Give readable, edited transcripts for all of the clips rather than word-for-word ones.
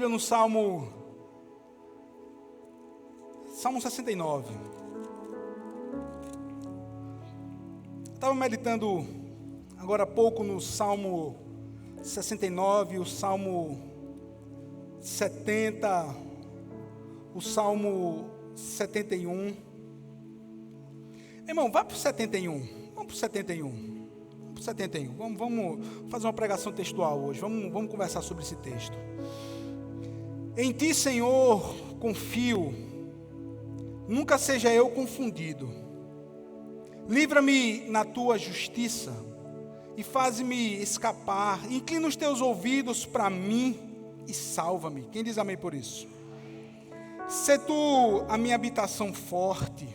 Bíblia no Salmo 69. Estava meditando agora há pouco no Salmo 69, o Salmo 70, o Salmo 71. Irmão, vai para o 71. Vamos para o 71. Vamos para o 71. Vamos fazer uma pregação textual hoje. Vamos conversar sobre esse texto. Em ti, Senhor, confio. Nunca seja eu confundido. Livra-me na tua justiça e faz-me escapar. Inclina os teus ouvidos para mim e salva-me. Quem diz amém por isso? Sê tu a minha habitação forte,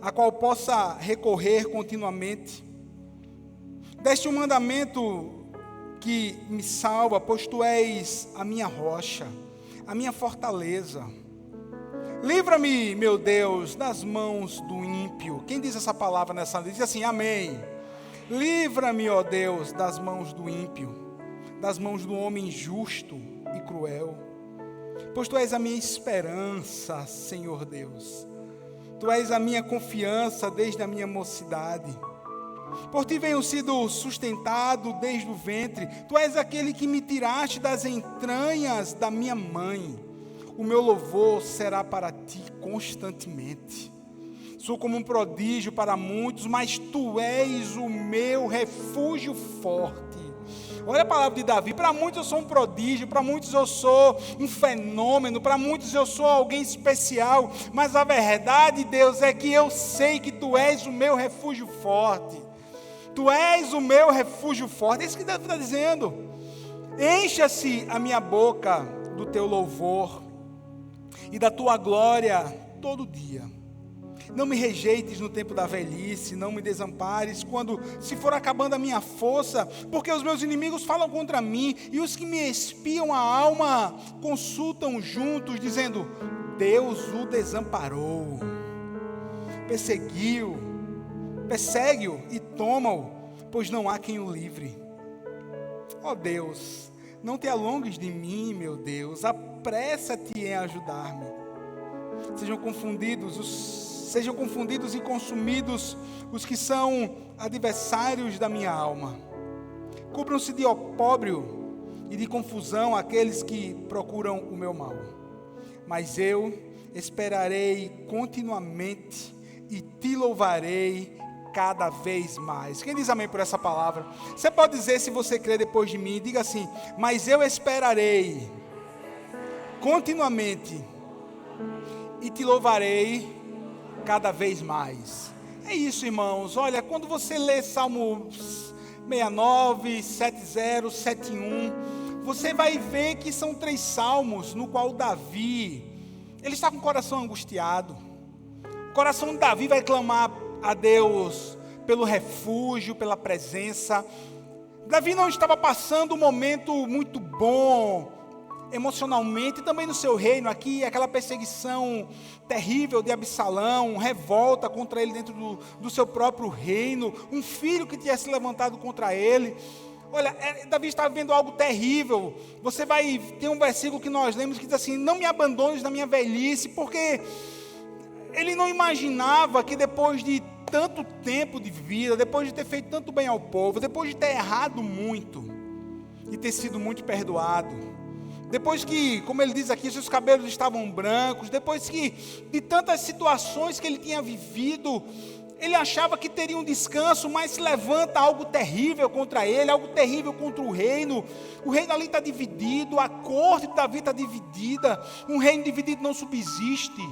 a qual possa recorrer continuamente. Deste um mandamento que me salva, pois tu és a minha rocha, a minha fortaleza. Livra-me, meu Deus, das mãos do ímpio. Quem diz essa palavra nessa noite? Diz assim, amém. Livra-me, ó Deus, das mãos do ímpio, das mãos do homem injusto e cruel. Pois tu és a minha esperança, Senhor Deus. Tu és a minha confiança desde a minha mocidade. Por ti venho sido sustentado desde o ventre. Tu és aquele que me tiraste das entranhas da minha mãe. O meu louvor será para ti constantemente. Sou como um prodígio para muitos, mas tu és o meu refúgio forte. Olha a palavra de Davi, para muitos eu sou um prodígio, para muitos eu sou um fenômeno, para muitos eu sou alguém especial, mas a verdade, Deus, é que eu sei que tu és o meu refúgio forte. Tu és o meu refúgio forte, é isso que Davi está dizendo. Encha-se a minha boca do teu louvor e da tua glória todo dia. Não me rejeites no tempo da velhice, não me desampares quando se for acabando a minha força, porque os meus inimigos falam contra mim e os que me espiam a alma consultam juntos, dizendo, Deus o desamparou, persegue-o e toma-o, pois não há quem o livre. Ó Deus, não te alongues de mim, meu Deus, apressa-te em ajudar-me. Sejam confundidos e consumidos os que são adversários da minha alma. Cubram-se de opróbrio e de confusão aqueles que procuram o meu mal. Mas eu esperarei continuamente e te louvarei cada vez mais. Quem diz amém por essa palavra? Você pode dizer, se você crê depois de mim, diga assim, mas eu esperarei continuamente e te louvarei cada vez mais. É isso, irmãos. Olha, quando você lê Salmo 69, 70, 71, você vai ver que são 3 salmos no qual Davi, ele está com o coração angustiado. O coração de Davi vai clamar a Deus pelo refúgio, pela presença. Davi não estava passando um momento muito bom emocionalmente, também no seu reino aqui, aquela perseguição terrível de Absalão, revolta contra ele dentro do seu próprio reino, um filho que tinha se levantado contra ele. Olha, Davi estava vendo algo terrível. Tem um versículo que nós lemos que diz assim, não me abandones na minha velhice, porque ele não imaginava que depois de tanto tempo de vida, depois de ter feito tanto bem ao povo, depois de ter errado muito e ter sido muito perdoado, depois que, como ele diz aqui, seus cabelos estavam brancos, depois que de tantas situações que ele tinha vivido, ele achava que teria um descanso, mas se levanta algo terrível contra ele, algo terrível contra o reino ali está dividido, a corte de Davi está dividida, um reino dividido não subsiste.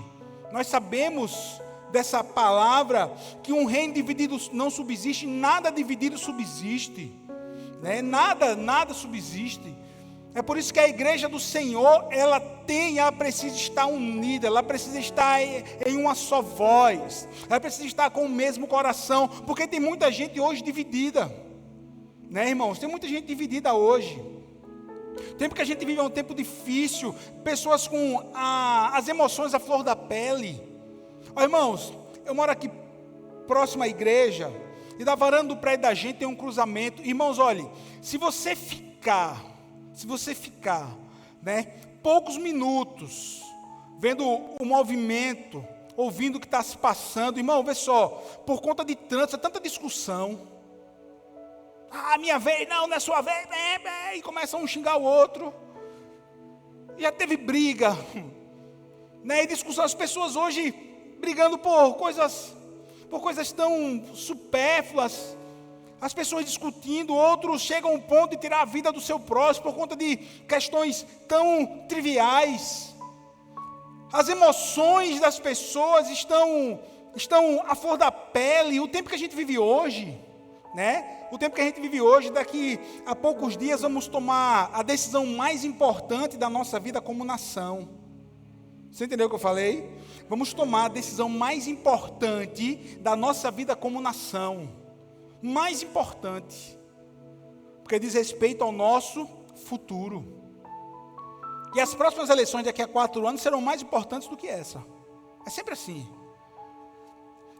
Nós sabemos dessa palavra, que um reino dividido não subsiste, nada dividido subsiste, né? Nada subsiste. É por isso que a igreja do Senhor, ela precisa estar unida, ela precisa estar em uma só voz, ela precisa estar com o mesmo coração, porque tem muita gente hoje dividida, né, irmãos? Tem muita gente dividida hoje. Tempo que a gente vive é um tempo difícil, pessoas com as emoções à flor da pele. Ó, irmãos, eu moro aqui próximo à igreja, e da varanda do prédio da gente tem um cruzamento. Irmãos, olhe, se você ficar né? Poucos minutos, vendo o movimento, ouvindo o que está se passando. Irmão, vê só, por conta de trânsito, tanta discussão. Ah, minha vez, não é sua vez, e começa um a xingar o outro. Já teve briga, né? E discussão, as pessoas hoje brigando por coisas tão supérfluas. As pessoas discutindo, outros chegam a um ponto de tirar a vida do seu próximo por conta de questões tão triviais. As emoções das pessoas estão à flor da pele. O tempo que a gente vive hoje, né? O tempo que a gente vive hoje, daqui a poucos dias vamos tomar a decisão mais importante da nossa vida como nação. Você entendeu o que eu falei? Vamos tomar a decisão mais importante da nossa vida como nação. Mais importante, porque diz respeito ao nosso futuro. E as próximas eleições daqui a 4 anos serão mais importantes do que essa. É sempre assim.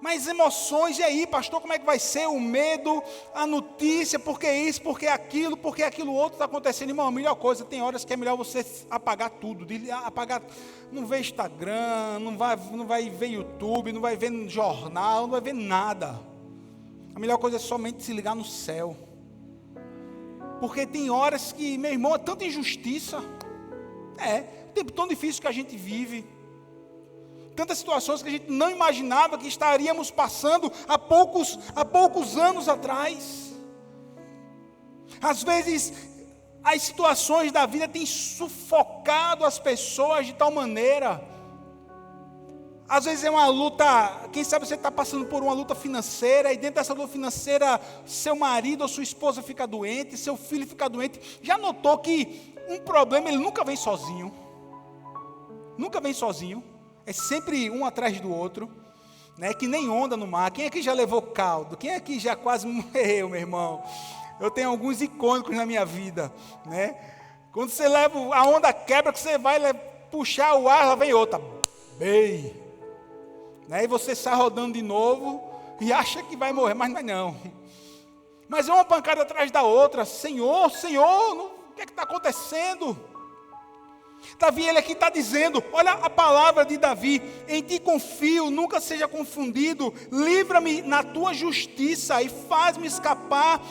Mas emoções, e aí, pastor, como é que vai ser? O medo, a notícia, porque isso, porque aquilo outro está acontecendo. Irmão, a melhor coisa, tem horas que é melhor você apagar tudo, apagar, não vê Instagram, não vai ver YouTube, não vai ver jornal, não vai ver nada. A melhor coisa é somente se ligar no céu. Porque tem horas que, meu irmão, é tanta injustiça. O tempo tão difícil que a gente vive. Tantas situações que a gente não imaginava que estaríamos passando há poucos anos atrás. Às vezes, as situações da vida têm sufocado as pessoas de tal maneira. Às vezes é uma luta, quem sabe você está passando por uma luta financeira, e dentro dessa luta financeira, seu marido ou sua esposa fica doente, seu filho fica doente. Já notou que um problema, ele nunca vem sozinho? Nunca vem sozinho. É sempre um atrás do outro, né? Que nem onda no mar. Quem aqui já levou caldo? Quem aqui já quase morreu, meu irmão? Eu tenho alguns icônicos na minha vida, né? Quando você leva, a onda quebra, que você vai puxar o ar, lá vem outra. Bem... Né? E você sai rodando de novo e acha que vai morrer, mas não é não. Mas é uma pancada atrás da outra. Senhor, o que é que está acontecendo? Davi, ele aqui está dizendo, olha a palavra de Davi: em ti confio, nunca seja confundido, livra-me na tua justiça e faz-me escapar,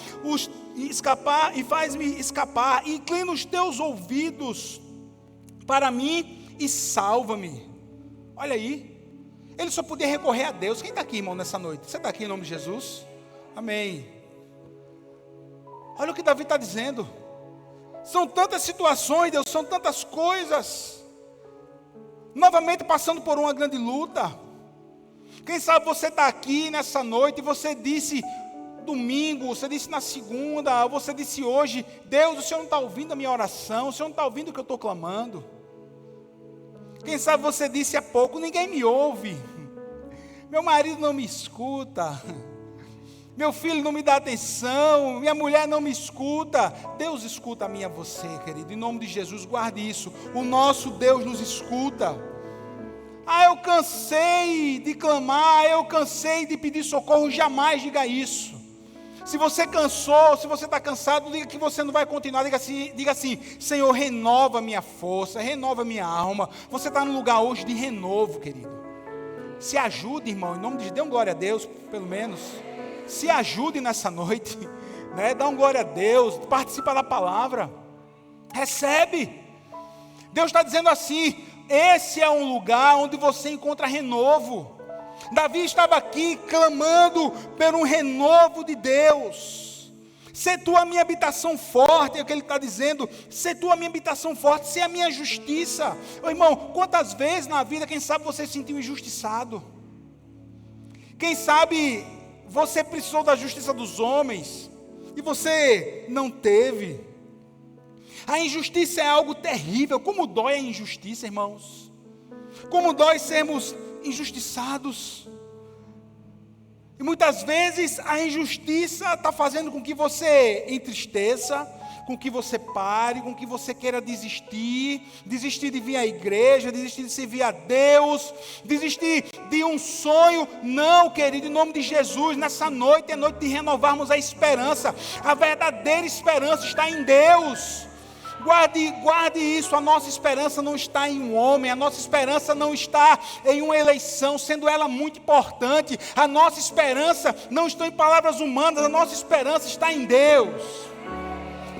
inclina os teus ouvidos para mim e salva-me. Olha aí. Ele só podia recorrer a Deus. Quem está aqui, irmão, nessa noite? Você está aqui em nome de Jesus? Amém. Olha o que Davi está dizendo. São tantas situações, Deus, são tantas coisas. Novamente passando por uma grande luta. Quem sabe você está aqui nessa noite e você disse domingo, você disse na segunda, você disse hoje: Deus, o Senhor não está ouvindo a minha oração, o Senhor não está ouvindo o que eu estou clamando. Quem sabe você disse há pouco: ninguém me ouve, meu marido não me escuta, meu filho não me dá atenção, minha mulher não me escuta. Deus escuta a mim e a você, querido, em nome de Jesus, guarde isso. O nosso Deus nos escuta. Eu cansei de clamar, eu cansei de pedir socorro. Jamais diga isso. Se você cansou, se você está cansado, diga que você não vai continuar. Diga assim: Senhor, renova minha força, renova minha alma. Você está num lugar hoje de renovo, querido. Se ajude, irmão, em nome de Deus. Dê um glória a Deus, pelo menos. Se ajude nessa noite, né? Dá um glória a Deus, participa da palavra. Recebe. Deus está dizendo assim: esse é um lugar onde você encontra renovo. Davi estava aqui clamando por um renovo de Deus. Se tu a minha habitação forte, é o que ele está dizendo. Se tu a minha habitação forte, se a minha justiça. Irmão, quantas vezes na vida, quem sabe você se sentiu injustiçado? Quem sabe você precisou da justiça dos homens e você não teve? A injustiça é algo terrível. Como dói a injustiça, irmãos? Como dói sermos injustiçados. E muitas vezes a injustiça está fazendo com que você entristeça, com que você pare, com que você queira desistir de vir à igreja, desistir de servir a Deus, desistir de um sonho. Não, querido, em nome de Jesus, nessa noite é noite de renovarmos a esperança. A verdadeira esperança está em Deus. Guarde isso, a nossa esperança não está em um homem, a nossa esperança não está em uma eleição, sendo ela muito importante. A nossa esperança não está em palavras humanas, a nossa esperança está em Deus.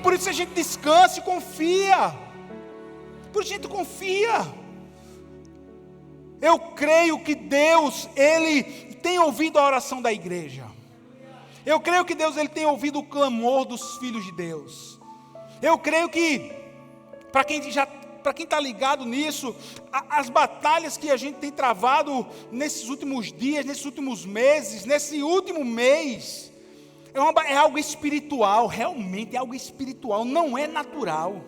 Por isso a gente descansa e confia. Por isso a gente confia. Eu creio que Deus, Ele tem ouvido a oração da igreja. Eu creio que Deus, Ele tem ouvido o clamor dos filhos de Deus. Eu creio que, para quem está ligado nisso, as batalhas que a gente tem travado nesses últimos dias, nesses últimos meses, nesse último mês, é algo espiritual, realmente é algo espiritual, não é natural.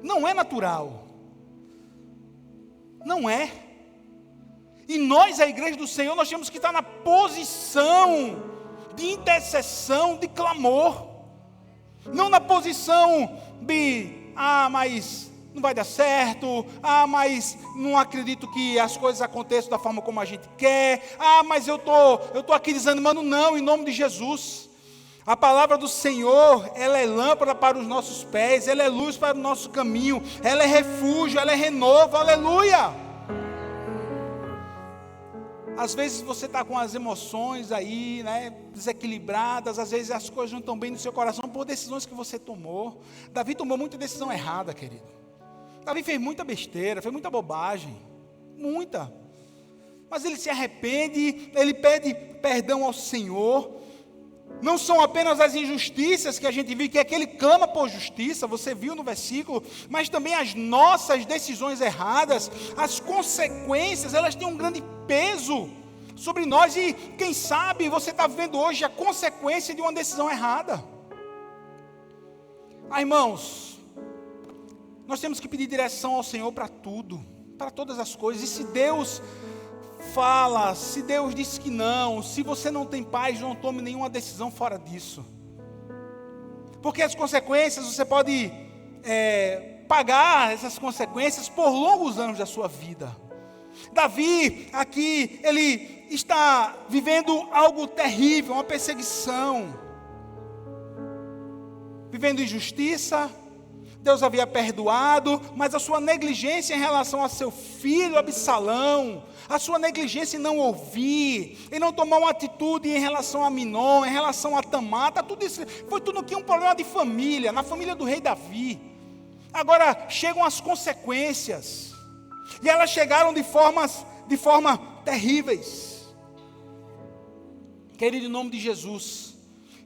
Não é natural. Não é. E nós, a igreja do Senhor, nós temos que estar na posição de intercessão, de clamor. Não na posição de, mas não vai dar certo, mas não acredito que as coisas aconteçam da forma como a gente quer, mas eu tô aqui desanimando. Não, em nome de Jesus. A palavra do Senhor, ela é lâmpada para os nossos pés, ela é luz para o nosso caminho, ela é refúgio, ela é renovo, aleluia. Às vezes você está com as emoções aí, desequilibradas, às vezes as coisas não estão bem no seu coração por decisões que você tomou. Davi tomou muita decisão errada, querido. Davi fez muita besteira, fez muita bobagem, muita. Mas ele se arrepende, ele pede perdão ao Senhor. Não são apenas as injustiças que a gente viu, que é que ele clama por justiça, você viu no versículo, mas também as nossas decisões erradas, as consequências, elas têm um grande peso sobre nós. E quem sabe você está vivendo hoje a consequência de uma decisão errada. Irmãos, nós temos que pedir direção ao Senhor para tudo, para todas as coisas. E se Deus fala, se Deus diz que não, se você não tem paz, não tome nenhuma decisão fora disso. Porque as consequências, você pode pagar essas consequências por longos anos da sua vida. Davi, aqui, ele está vivendo algo terrível, uma perseguição. Vivendo injustiça. Deus havia perdoado, mas a sua negligência em relação a seu filho Absalão, a sua negligência em não ouvir, em não tomar uma atitude em relação a Aminon, em relação a Tamar, tudo isso foi tudo aqui um problema de família, na família do rei Davi. Agora chegam as consequências, e elas chegaram de forma terríveis. Querido, em nome de Jesus,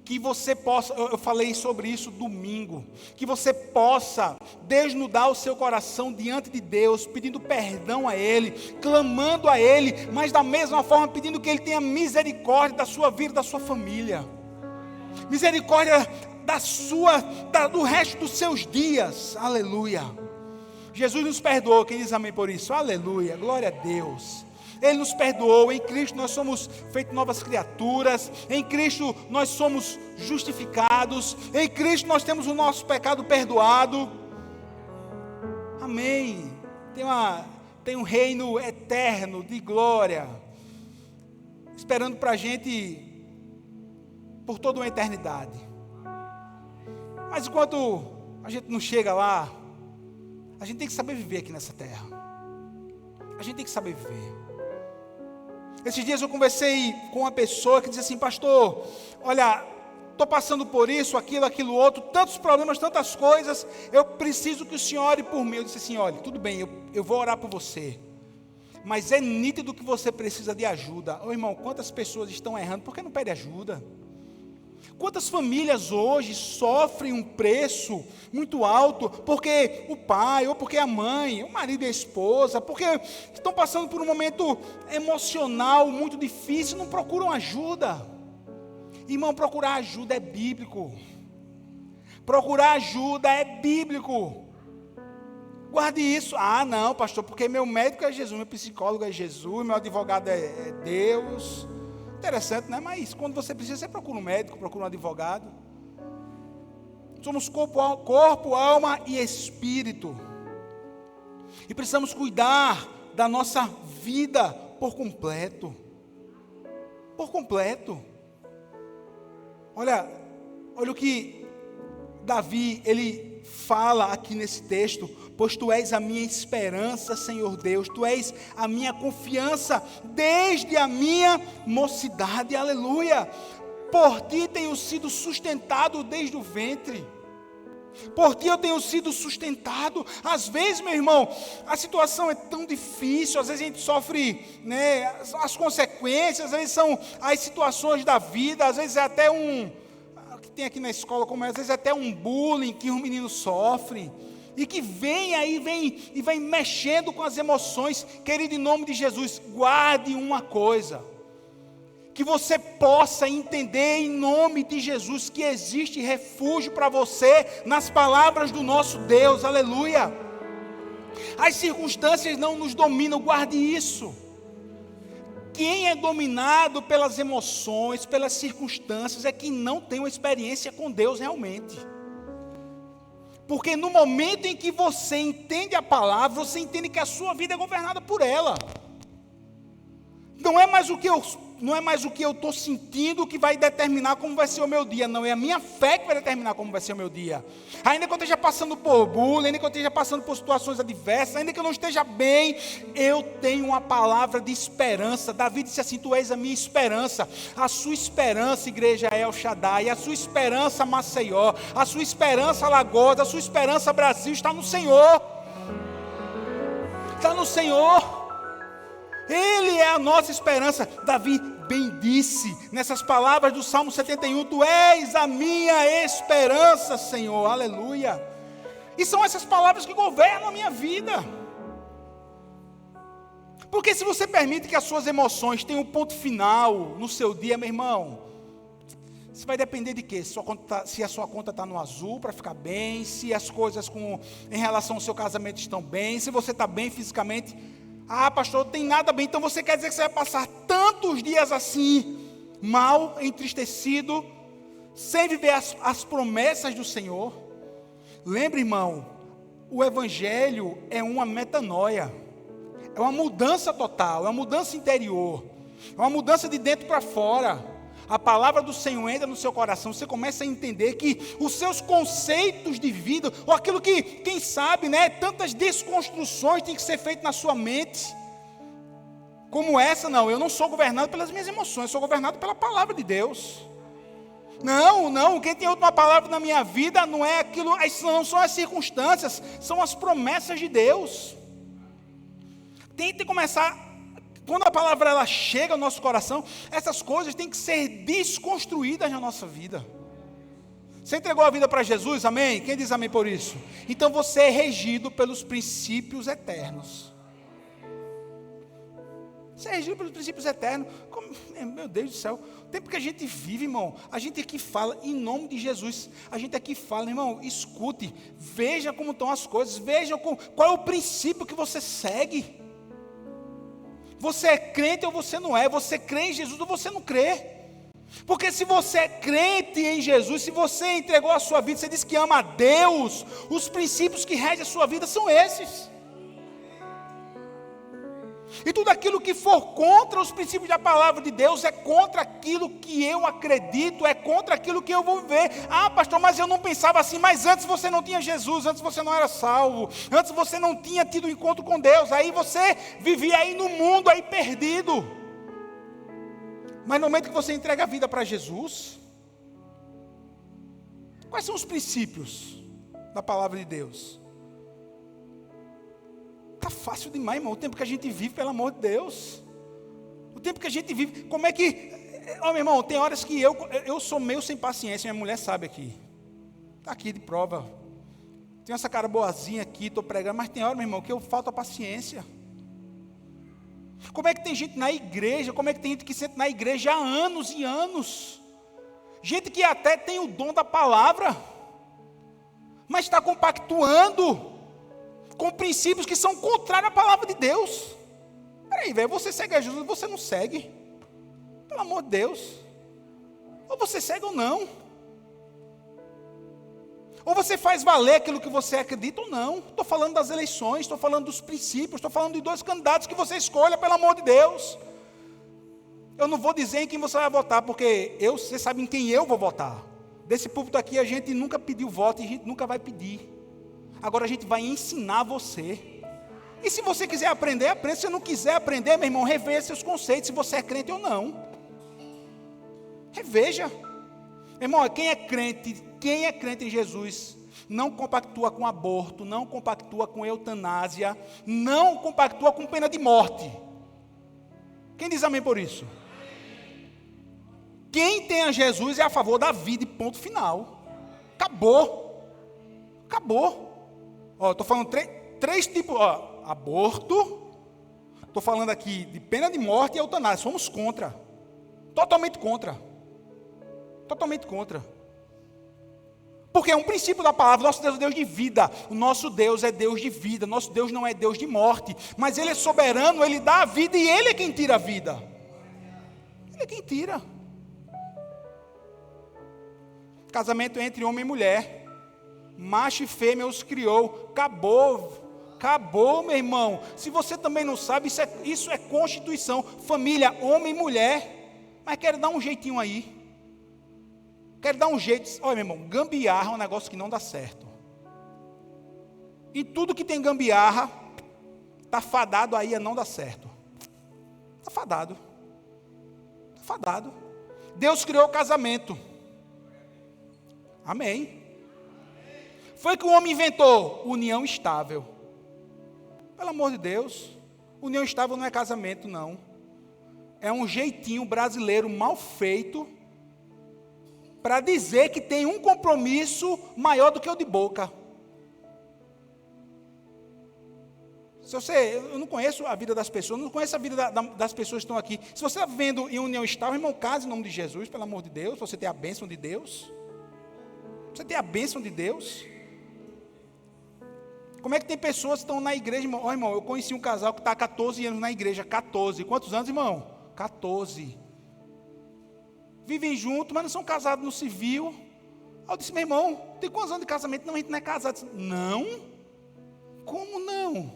que você possa, eu falei sobre isso domingo, que você possa desnudar o seu coração diante de Deus, pedindo perdão a Ele, clamando a Ele, mas da mesma forma pedindo que Ele tenha misericórdia da sua vida, da sua família, misericórdia do resto dos seus dias, aleluia. Jesus nos perdoou, quem diz amém por isso? Aleluia, glória a Deus. Ele nos perdoou, em Cristo nós somos feitos novas criaturas, em Cristo nós somos justificados, em Cristo nós temos o nosso pecado perdoado, amém. Tem um reino eterno de glória, esperando para a gente, por toda uma eternidade. Mas enquanto a gente não chega lá, a gente tem que saber viver aqui nessa terra, a gente tem que saber viver. Esses dias eu conversei com uma pessoa que disse assim: pastor, olha, estou passando por isso, aquilo outro, tantos problemas, tantas coisas, eu preciso que o senhor ore por mim. Eu disse assim: olha, tudo bem, eu vou orar por você, mas é nítido que você precisa de ajuda. Ô irmão, quantas pessoas estão errando, por que não pede ajuda? Quantas famílias hoje sofrem um preço muito alto, porque o pai, ou porque a mãe, o marido e a esposa, porque estão passando por um momento emocional muito difícil, não procuram ajuda. Irmão, procurar ajuda é bíblico. Procurar ajuda é bíblico. Guarde isso. Não, pastor, porque meu médico é Jesus, meu psicólogo é Jesus, meu advogado é Deus. Interessante, né? Mas quando você precisa, você procura um médico, procura um advogado. Somos corpo, alma e espírito. E precisamos cuidar da nossa vida por completo. Por completo. Olha o que Davi, ele fala aqui nesse texto: pois tu és a minha esperança, Senhor Deus, tu és a minha confiança desde a minha mocidade, aleluia. Por ti tenho sido sustentado desde o ventre. Por ti eu tenho sido sustentado. Às vezes, meu irmão, a situação é tão difícil, às vezes a gente sofre, né, as consequências, às vezes são as situações da vida, às vezes é até o que tem aqui na escola, como às vezes é até um bullying que um menino sofre, e que vem mexendo com as emoções. Querido, em nome de Jesus, guarde uma coisa, que você possa entender em nome de Jesus que existe refúgio para você nas palavras do nosso Deus, aleluia. As circunstâncias não nos dominam, guarde isso. Quem é dominado pelas emoções, pelas circunstâncias, é quem não tem uma experiência com Deus realmente. Porque no momento em que você entende a palavra, você entende que a sua vida é governada por ela. Não é mais o que eu estou sentindo que vai determinar como vai ser o meu dia. Não, é a minha fé que vai determinar como vai ser o meu dia. Ainda que eu esteja passando por bullying, ainda que eu esteja passando por situações adversas, ainda que eu não esteja bem, eu tenho uma palavra de esperança. Davi disse assim: tu és a minha esperança. A sua esperança, igreja, é El Shaddai. A sua esperança, Maceió. A sua esperança, Alagoas. A sua esperança, Brasil, está no Senhor. Está no Senhor. Ele é a nossa esperança. Davi bem disse nessas palavras do Salmo 71, tu és a minha esperança, Senhor, aleluia. E são essas palavras que governam a minha vida. Porque se você permite que as suas emoções tenham um ponto final no seu dia, meu irmão, isso vai depender de quê? Se a sua conta está no azul para ficar bem, se as coisas em relação ao seu casamento estão bem, se você está bem fisicamente. Ah, pastor, não tem nada bem. Então você quer dizer que você vai passar tantos dias assim, mal, entristecido, sem viver as promessas do Senhor? Lembre, irmão, o Evangelho é uma metanoia, é uma mudança total, é uma mudança interior, é uma mudança de dentro para fora. A palavra do Senhor entra no seu coração, você começa a entender que os seus conceitos de vida, ou aquilo que, quem sabe, né, tantas desconstruções tem que ser feito na sua mente, como essa. Não, eu não sou governado pelas minhas emoções, eu sou governado pela palavra de Deus. Não, quem tem última palavra na minha vida não é aquilo, não são as circunstâncias, são as promessas de Deus. Tente começar. Quando a palavra ela chega ao nosso coração, essas coisas têm que ser desconstruídas na nossa vida. Você entregou a vida para Jesus, amém? Quem diz amém por isso? Então você é regido pelos princípios eternos. Você é regido pelos princípios eternos. Meu Deus do céu, o tempo que a gente vive, irmão, a gente aqui fala em nome de Jesus. A gente aqui fala, irmão, escute, veja como estão as coisas, veja qual é o princípio que você segue. Você é crente ou você não é? Você crê em Jesus ou você não crê? Porque se você é crente em Jesus, se você entregou a sua vida, você diz que ama a Deus, os princípios que regem a sua vida são esses. E tudo aquilo que for contra os princípios da palavra de Deus é contra aquilo que eu acredito, é contra aquilo que eu vou viver. Ah, pastor, mas eu não pensava assim. Mas antes você não tinha Jesus, antes você não era salvo, antes você não tinha tido um encontro com Deus. Aí você vivia aí no mundo, aí perdido. Mas no momento que você entrega a vida para Jesus, quais são os princípios da palavra de Deus? Está fácil demais, irmão, o tempo que a gente vive, pelo amor de Deus. O tempo que a gente vive, como é que... meu irmão, tem horas que eu sou meio sem paciência, minha mulher sabe aqui. Está aqui de prova. Tenho essa cara boazinha aqui, estou pregando, mas tem hora, meu irmão, que eu falto a paciência. Como é que tem gente na igreja, como é que tem gente que senta na igreja há anos e anos? Gente que até tem o dom da palavra, mas está compactuando com princípios que são contrários à palavra de Deus. Peraí, velho, você segue a Jesus, você não segue? Pelo amor de Deus. Ou você segue ou não. Ou você faz valer aquilo que você acredita ou não. Estou falando das eleições, estou falando dos princípios, estou falando de 2 candidatos que você escolha, pelo amor de Deus. Eu não vou dizer em quem você vai votar, porque você sabe em quem eu vou votar. Desse púlpito aqui a gente nunca pediu voto e a gente nunca vai pedir. Agora a gente vai ensinar você. E se você quiser aprender, aprenda. Se você não quiser aprender, meu irmão, reveja seus conceitos, se você é crente ou não. Reveja. Meu irmão, quem é crente em Jesus, não compactua com aborto, não compactua com eutanásia, não compactua com pena de morte. Quem diz amém por isso? Quem tem a Jesus é a favor da vida e ponto final. Acabou. Estou falando três tipos. Aborto. Estou falando aqui de pena de morte e eutanásia. Somos contra. Totalmente contra. Porque é um princípio da palavra. Nosso Deus é Deus de vida. O nosso Deus é Deus de vida. Nosso Deus não é Deus de morte. Mas Ele é soberano, Ele dá a vida e Ele é quem tira a vida. Ele é quem tira. Casamento entre homem e mulher. Macho e fêmea os criou. Acabou, meu irmão. Se você também não sabe, isso é Constituição. Família, homem e mulher. Mas quero dar um jeitinho aí. Quero dar um jeito. Olha, meu irmão, gambiarra é um negócio que não dá certo. E tudo que tem gambiarra, está fadado aí a não dar certo. Está fadado. Deus criou o casamento. Amém. Foi que o homem inventou união estável. Pelo amor de Deus, união estável não é casamento, não. É um jeitinho brasileiro mal feito para dizer que tem um compromisso maior do que o de boca. Eu não conheço a vida das pessoas, não conheço a vida das pessoas que estão aqui. Se você está vivendo em união estável, irmão, case em nome de Jesus, pelo amor de Deus, você tem a bênção de Deus. Você tem a bênção de Deus. Como é que tem pessoas que estão na igreja, irmão? Irmão, eu conheci um casal que está há 14 anos na igreja. 14. Quantos anos, irmão? 14. Vivem juntos, mas não são casados no civil. Aí eu disse, meu irmão, tem quantos anos de casamento? Não, a gente não é casado. Disse, não? Como não?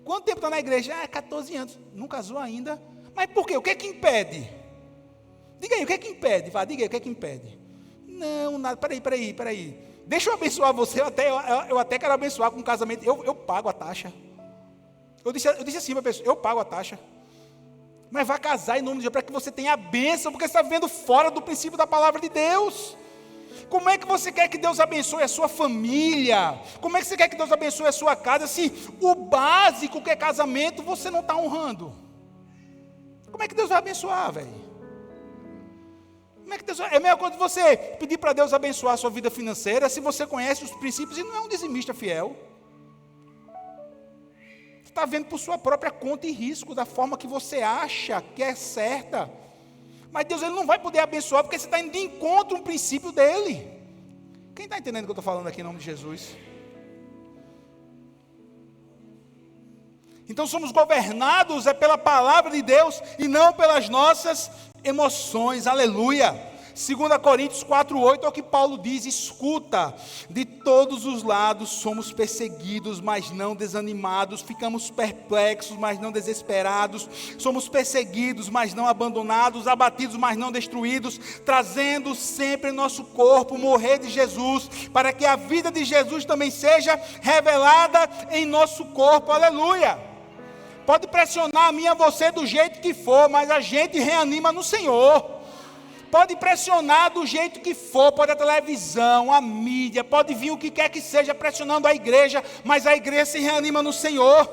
Quanto tempo está na igreja? 14 anos. Não casou ainda. Mas por quê? O que é que impede? Diga aí, o que é que impede? Diga aí, o que é que impede? Não, nada. Peraí. Deixa eu abençoar você. Eu até quero abençoar com o casamento. Eu pago a taxa. Eu disse assim para a pessoa, eu pago a taxa. Mas vai casar em nome de Deus para que você tenha a bênção, porque você está vivendo fora do princípio da palavra de Deus. Como é que você quer que Deus abençoe a sua família? Como é que você quer que Deus abençoe a sua casa se o básico que é casamento você não está honrando? Como é que Deus vai abençoar, velho? Como é que Deus vai... É a mesma coisa de você pedir para Deus abençoar a sua vida financeira se você conhece os princípios e não é um dizimista fiel. Você está vendo por sua própria conta e risco, da forma que você acha que é certa. Mas Deus ele não vai poder abençoar, porque você está indo de encontro a um princípio dele. Quem está entendendo o que eu estou falando aqui em nome de Jesus? Então somos governados pela palavra de Deus e não pelas nossas emoções. Aleluia. 2 Coríntios 4:8 é o que Paulo diz, escuta, de todos os lados somos perseguidos, mas não desanimados, ficamos perplexos, mas não desesperados, somos perseguidos, mas não abandonados, abatidos, mas não destruídos, trazendo sempre em nosso corpo o morrer de Jesus, para que a vida de Jesus também seja revelada em nosso corpo, aleluia. Pode pressionar a mim e a você do jeito que for, mas a gente reanima no Senhor. Pode pressionar do jeito que for, pode a televisão, a mídia, pode vir o que quer que seja pressionando a igreja, mas a igreja se reanima no Senhor.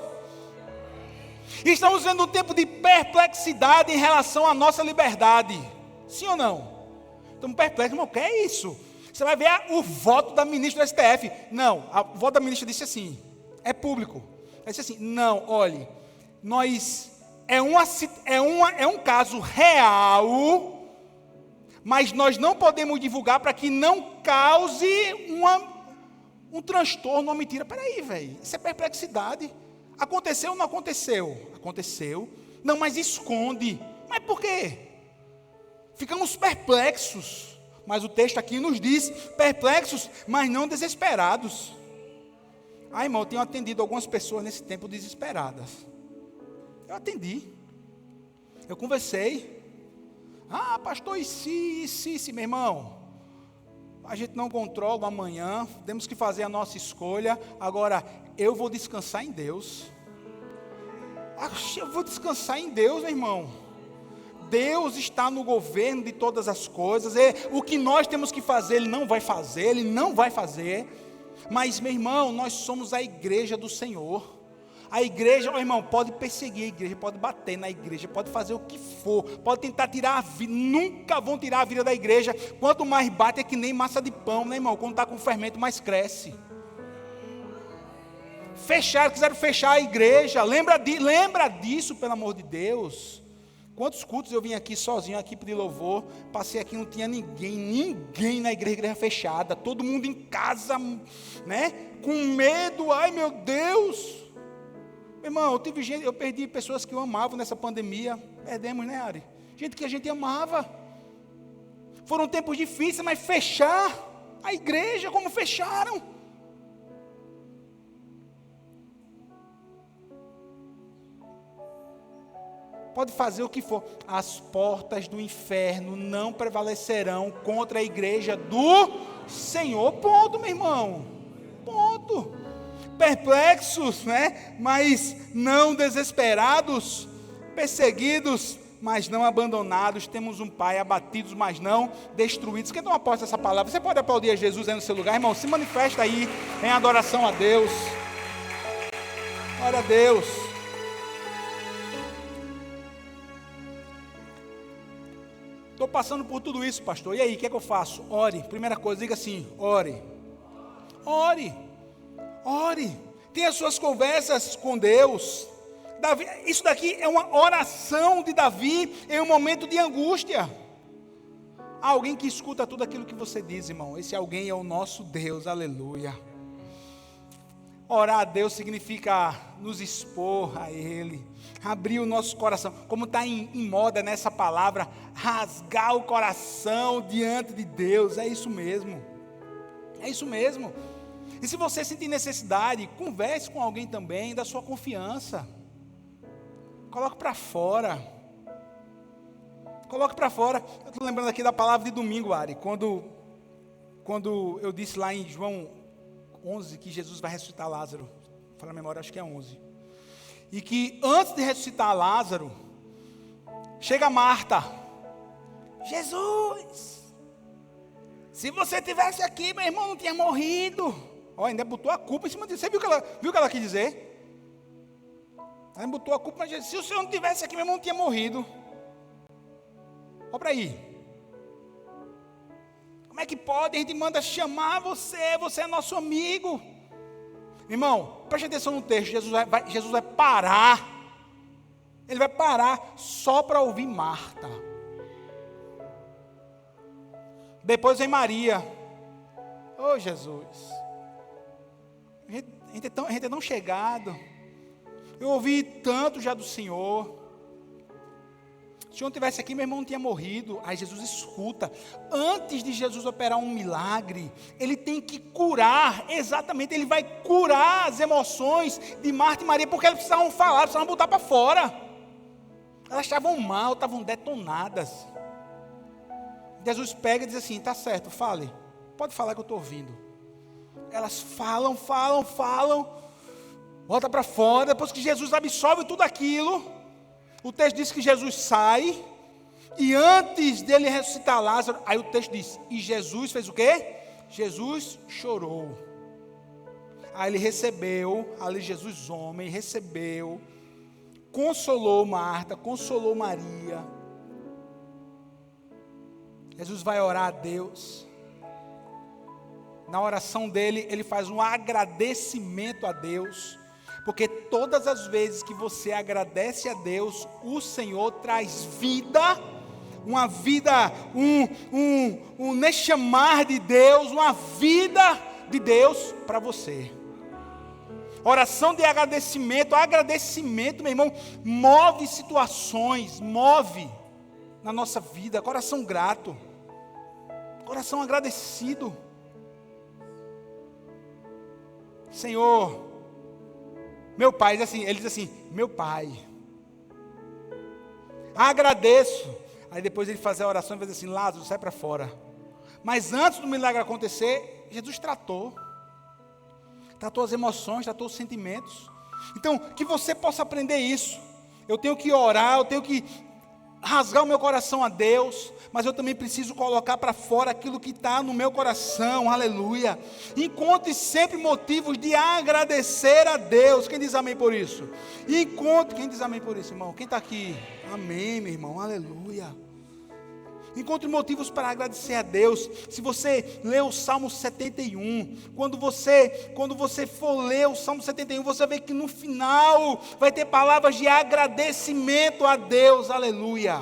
E estamos vendo um tempo de perplexidade em relação à nossa liberdade. Sim ou não? Estamos perplexos, irmão, o que é isso? Você vai ver o voto da ministra do STF. Não, o voto da ministra disse assim, é público. Ela disse assim, não, olhe, é um caso real, mas nós não podemos divulgar para que não cause um transtorno, uma mentira. Peraí, velho, isso é perplexidade. Aconteceu ou não aconteceu? Aconteceu. Não, mas esconde. Mas por quê? Ficamos perplexos. Mas o texto aqui nos diz, perplexos, mas não desesperados. Irmão, eu tenho atendido algumas pessoas nesse tempo desesperadas. Eu atendi. Eu conversei. Pastor, e se, meu irmão? A gente não controla o amanhã, temos que fazer a nossa escolha. Agora, eu vou descansar em Deus. Eu vou descansar em Deus, meu irmão. Deus está no governo de todas as coisas. O que nós temos que fazer, Ele não vai fazer. Mas, meu irmão, nós somos a igreja do Senhor. A igreja, meu irmão, pode perseguir a igreja, pode bater na igreja, pode fazer o que for, pode tentar tirar a vida, nunca vão tirar a vida da igreja. Quanto mais bate é que nem massa de pão, né, irmão? Quando está com fermento, mais cresce. Quiseram fechar a igreja, lembra disso, pelo amor de Deus. Quantos cultos eu vim aqui sozinho, aqui pedir louvor, passei aqui, não tinha ninguém na igreja fechada, todo mundo em casa, né, com medo, ai meu Deus. Irmão, eu perdi pessoas que eu amava nessa pandemia. Perdemos, né, Ari? Gente que a gente amava. Foram tempos difíceis, mas fechar a igreja como fecharam. Pode fazer o que for. As portas do inferno não prevalecerão contra a igreja do Senhor. Ponto, meu irmão. Ponto. Perplexos, né? Mas não desesperados, perseguidos, mas não abandonados. Temos um Pai, abatidos, mas não destruídos. Quem toma posse dessa palavra? Você pode aplaudir a Jesus aí no seu lugar, irmão? Se manifesta aí em adoração a Deus. Glória a Deus. Estou passando por tudo isso, pastor. E aí, o que é que eu faço? Ore. Primeira coisa, diga assim: ore. Ore. Ore, tenha suas conversas com Deus. Davi, isso daqui é uma oração de Davi em um momento de angústia. Há alguém que escuta tudo aquilo que você diz, irmão. Esse alguém é o nosso Deus, aleluia. Orar a Deus significa nos expor a Ele, abrir o nosso coração, como está em moda nessa palavra, rasgar o coração diante de Deus. É isso mesmo, é isso mesmo. E se você sentir necessidade, converse com alguém também da sua confiança. Coloque para fora. Coloque para fora. Eu estou lembrando aqui da palavra de domingo, Ari. Quando eu disse lá em João 11 que Jesus vai ressuscitar Lázaro. Fala a memória, acho que é 11. E que antes de ressuscitar Lázaro, chega Marta. Jesus, se você tivesse aqui, meu irmão não tinha morrido. Olha, ainda botou a culpa em cima disso. Você viu o que ela quis dizer? Ela botou a culpa, mas se o Senhor não tivesse aqui, meu irmão não tinha morrido. Olha para aí. Como é que pode? A gente manda chamar você é nosso amigo. Irmão, preste atenção no texto. Jesus vai parar. Ele vai parar só para ouvir Marta. Depois vem Maria. Oh, Jesus. A gente é tão chegado. Eu ouvi tanto já do Senhor. Se o Senhor estivesse aqui, meu irmão não tinha morrido. Aí Jesus escuta. Antes de Jesus operar um milagre, Ele tem que curar. Exatamente, Ele vai curar as emoções de Marta e Maria, porque elas precisavam falar, precisavam botar para fora. Elas estavam mal, estavam detonadas. Jesus pega e diz assim: tá certo, fale. Pode falar que eu estou ouvindo. Elas falam, volta para fora. Depois que Jesus absorve tudo aquilo, o texto diz que Jesus sai, e antes dele ressuscitar Lázaro, aí o texto diz, e Jesus fez o quê? Jesus chorou. Aí ele recebeu, ali Jesus homem, recebeu, consolou Marta, consolou Maria. Jesus vai orar a Deus. Na oração dele, ele faz um agradecimento a Deus, porque todas as vezes que você agradece a Deus, o Senhor traz vida, uma vida, um nechamar de Deus, uma vida de Deus para você. Oração de agradecimento, meu irmão, move situações, move na nossa vida, coração grato, coração agradecido. Senhor, meu Pai, ele diz assim, meu Pai, agradeço. Aí depois ele faz a oração e faz assim, Lázaro, sai para fora. Mas antes do milagre acontecer, Jesus tratou as emoções, tratou os sentimentos. Então, que você possa aprender isso. Eu tenho que orar, eu tenho que rasgar o meu coração a Deus, mas eu também preciso colocar para fora aquilo que está no meu coração, aleluia. Encontre sempre motivos de agradecer a Deus. Quem diz amém por isso? Quem diz amém por isso, irmão? Quem está aqui? Amém, meu irmão, aleluia. Encontre motivos para agradecer a Deus. Se você ler o Salmo 71, quando você for ler o Salmo 71, você vê que no final vai ter palavras de agradecimento a Deus, aleluia.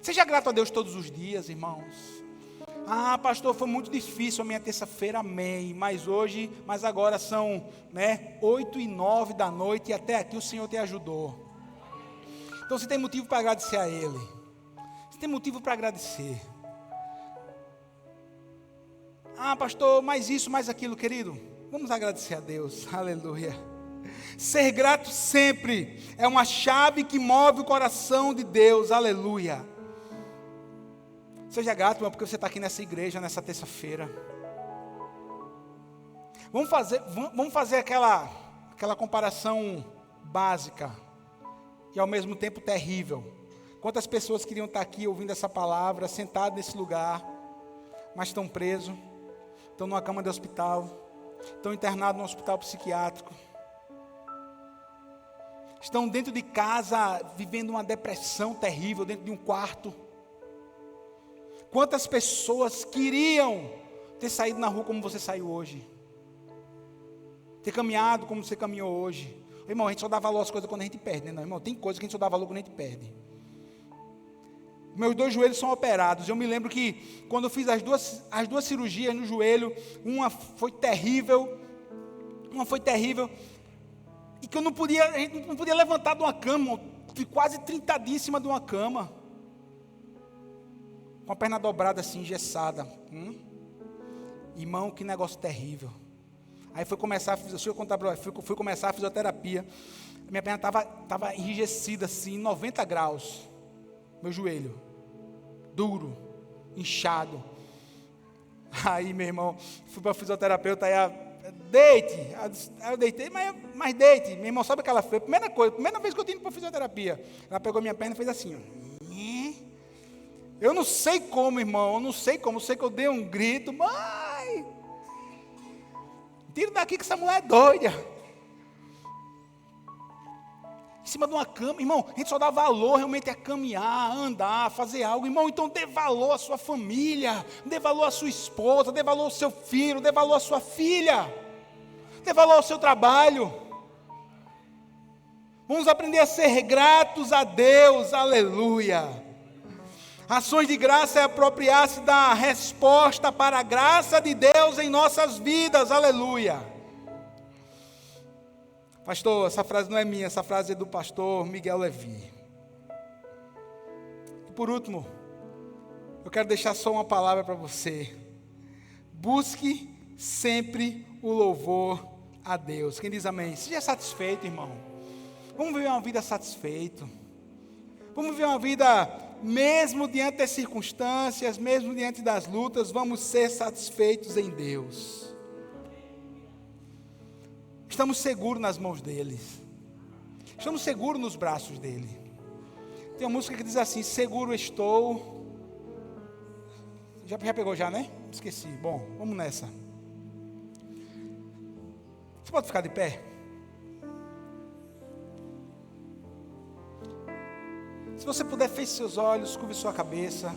Seja grato a Deus todos os dias, irmãos. Ah, pastor, foi muito difícil a minha terça-feira, amém. Mas agora são 8h09 da noite e até aqui o Senhor te ajudou. Então você tem motivo para agradecer a Ele. Tem motivo para agradecer. Ah, pastor, mais isso, mais aquilo, querido. Vamos agradecer a Deus, aleluia. Ser grato sempre é uma chave que move o coração de Deus, aleluia. Seja grato, irmão, porque você está aqui nessa igreja, nessa terça-feira. Vamos fazer aquela comparação básica e ao mesmo tempo terrível. Quantas pessoas queriam estar aqui ouvindo essa palavra, sentados nesse lugar, mas estão presos, estão numa cama de hospital, estão internados num hospital psiquiátrico, estão dentro de casa, vivendo uma depressão terrível, dentro de um quarto. Quantas pessoas queriam ter saído na rua como você saiu hoje, ter caminhado como você caminhou hoje. Irmão, a gente só dá valor às coisas quando a gente perde, né? Não, irmão, tem coisas que a gente só dá valor quando a gente perde. Meus 2 joelhos são operados. Eu me lembro que quando eu fiz as duas cirurgias no joelho, uma foi terrível, e que a gente não podia levantar de uma cama, quase 30 dias em cima de uma cama, com a perna dobrada assim, engessada. Irmão, que negócio terrível. Aí fui começar a fisioterapia. Minha perna estava enrijecida assim, 90 graus. Meu joelho, duro, inchado. Aí, meu irmão, fui para a fisioterapeuta, aí deite. Aí eu deitei, mas deite. Meu irmão, sabe o que ela fez? Primeira vez que eu tinha ido para a fisioterapia. Ela pegou minha perna e fez assim, ó. Eu não sei como, irmão, eu sei que eu dei um grito, mãe, tira daqui que essa mulher é doida. Em cima de uma cama, irmão, a gente só dá valor realmente a caminhar, a andar, a fazer algo, irmão. Então dê valor à sua família, dê valor à sua esposa, dê valor ao seu filho, dê valor à sua filha, dê valor ao seu trabalho. Vamos aprender a ser gratos a Deus, aleluia. Ações de graça é apropriar-se da resposta para a graça de Deus em nossas vidas, aleluia. Pastor, essa frase não é minha, essa frase é do pastor Miguel Levi. E por último, eu quero deixar só uma palavra para você. Busque sempre o louvor a Deus. Quem diz amém? Seja satisfeito, irmão. Vamos viver uma vida satisfeito. Vamos viver uma vida, mesmo diante das circunstâncias, mesmo diante das lutas, vamos ser satisfeitos em Deus. Estamos seguros nas mãos dele. Estamos seguros nos braços dele. Tem uma música que diz assim, seguro estou. Já pegou já, né? Esqueci. Bom, vamos nessa. Você pode ficar de pé? Se você puder, feche seus olhos, curve sua cabeça.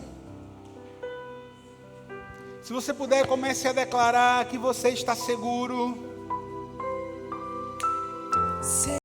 Se você puder, comece a declarar que você está seguro.